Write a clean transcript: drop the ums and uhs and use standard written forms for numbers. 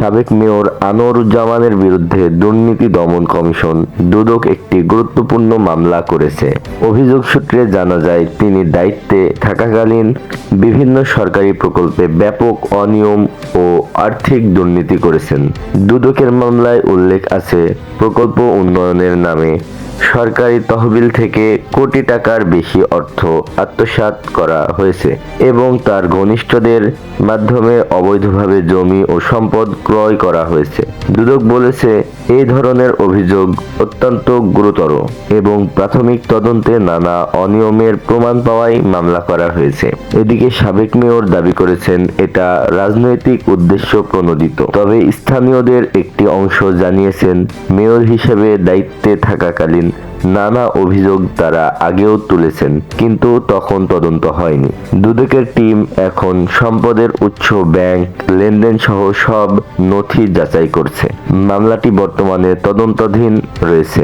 সাবেক মেয়র আনোয়ারুজ্জামানের বিরুদ্ধে দুর্নীতি দমন কমিশন দুদক একটি গুরুত্বপূর্ণ মামলা করেছে। অভিযোগ সূত্রে জানা যায়, তিনি দায়িত্বে থাকাকালীন বিভিন্ন সরকারি প্রকল্পে ব্যাপক অনিয়ম ও আর্থিক দুর্নীতি করেছেন। দুদকের মামলায় উল্লেখ আছে, প্রকল্প উন্নয়নের নামে সরকারি তহবিল থেকে কোটি টাকার বেশি অর্থ আত্মসাৎ করা হয়েছে এবং তার ঘনিষ্ঠদের মাধ্যমে অবৈধভাবে জমি ও সম্পদ ক্রয় করা হয়েছে। দুদক বলেছে, এই ধরনের অভিযোগ অত্যন্ত গুরুতর এবং প্রাথমিক তদন্তে নানা অনিয়মের প্রমাণ পাওয়ায় মামলা করা হয়েছে। এদিকে সাবেক মেয়র দাবি করেছেন, এটা রাজনৈতিক উদ্দেশ্য প্রণোদিত। তবে স্থানীয়দের একটি অংশ জানিয়েছেন, মেয়র হিসেবে দায়িত্বে থাকাকালীন নানা অভিযোগ তারা আগেও তুলেছেন, কিন্তু তখন তদন্ত হয়নি। দুদকের টিম এখন সম্পদের উৎস, ব্যাংক লেনদেন সহ সব নথি যাচাই করছে। মামলাটি বর্তমানে তদন্তাধীন রয়েছে।